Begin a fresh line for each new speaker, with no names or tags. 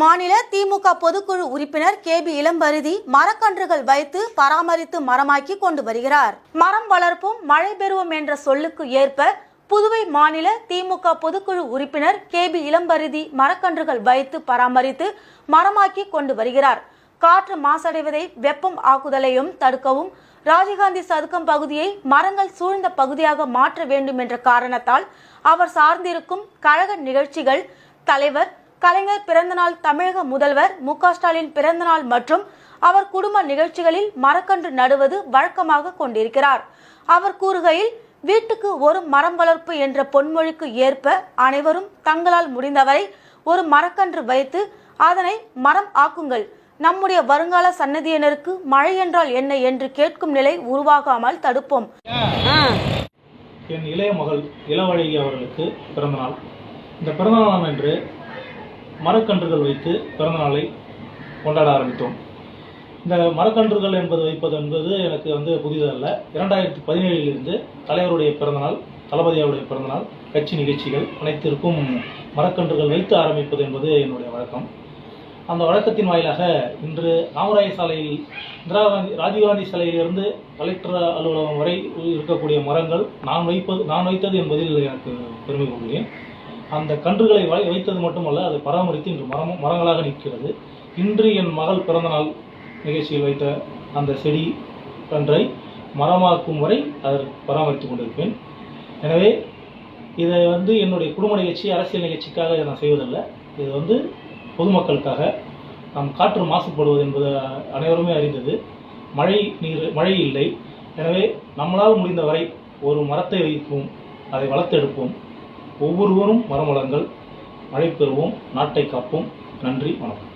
மாநில திமுக பொதுக்குழு உறுப்பினர் கேபி இளம்பருதி மரக்கன்றுகள் வைத்து பராமரித்து மரமாக்கி கொண்டு வருகிறார். மரம் வளர்ப்போம் மழை பெறுவோம் என்ற சொல்லுக்கு ஏற்ப புதுவை மாநில திமுக பொதுக்குழு உறுப்பினர் கேபி இளம்பருதி மரக்கன்றுகள் வைத்து பராமரித்து மரமாக்கி கொண்டு வருகிறார். காற்று மாசடைவதை வெப்பம் ஆக்குதலையும் தடுக்கவும் ராஜீவ்காந்தி சதுக்கம் பகுதியை மரங்கள் சூழ்ந்த பகுதியாக மாற்ற வேண்டும் என்ற காரணத்தால் அவர் சார்ந்திருக்கும் கழக நிகழ்ச்சிகள், தலைவர் கலைஞர் பிறந்தநாள், தமிழக முதல்வர் மு.க. ஸ்டாலின் பிறந்தநாள் மற்றும் அவர் குடும்ப நிகழ்ச்சிகளில் மரக்கன்று நடுவது வழக்கமாக கொண்டிருக்கிறார். அவர் கூறுகையில், வீட்டுக்கு ஒரு மரம் வளர்ப்பு என்ற பொன்மொழிக்கு ஏற்ப அனைவரும் தங்களால் முடிந்தவரை ஒரு மரக்கன்று வைத்து அதனை மரம் ஆக்குங்கள். நம்முடைய வருங்கால சன்னதியினருக்கு மழை என்றால் என்ன என்று கேட்கும் நிலை உருவாகாமல் தடுப்போம்.
என் இளைய மகள் இளவழகி அவர்களுக்கு பிறந்தநாள். இந்த பிறந்தநாள் என்று மரக்கன்றுகள் வைத்து பிறந்தநாளை கொண்டாட ஆரம்பித்தோம். இந்த மரக்கன்றுகள் வைப்பது என்பது எனக்கு புதிதல்ல. 2017 தலைவருடைய பிறந்தநாள், தளபதியாருடைய பிறந்தநாள், கட்சி நிகழ்ச்சிகள் அனைத்திற்கும் மரக்கன்றுகள் வைத்து ஆரம்பிப்பது என்பது என்னுடைய வழக்கம். அந்த வழக்கத்தின் வாயிலாக இன்று காமராஜர் சாலையில் ராஜீவ்காந்தி சிலையிலிருந்து கலெக்டர் அலுவலகம் வரை இருக்கக்கூடிய மரங்கள் நான் வைத்தது என்பதில் எனக்கு பெருமை கொள்கிறேன். அந்த கன்றுகளை வைத்தது மட்டுமல்ல, அதை பராமரித்து இன்று மரங்களாக நிற்கிறது. இன்று என் மகள் பிறந்தநாள் நிகழ்ச்சியில் வைத்த அந்த செடி கன்றை மரமாக்கும் வரை அதை பராமரித்து கொண்டிருப்பேன். எனவே இதை என்னுடைய குடும்ப நிகழ்ச்சி, அரசியல் நிகழ்ச்சிக்காக இதை நான் செய்வதில்லை. இது பொதுமக்களுக்காக. நம் காற்று மாசுபடுவது என்பது அனைவருமே அறிந்தது. மழை இல்லை. எனவே நம்மளால் முடிந்தவரை ஒரு மரத்தை வைப்போம், அதை வளர்த்தெடுப்போம். ஒவ்வொருவரும் மரம் வளங்கள், மழை பெறுவோம், நாட்டை காப்போம். நன்றி, வணக்கம்.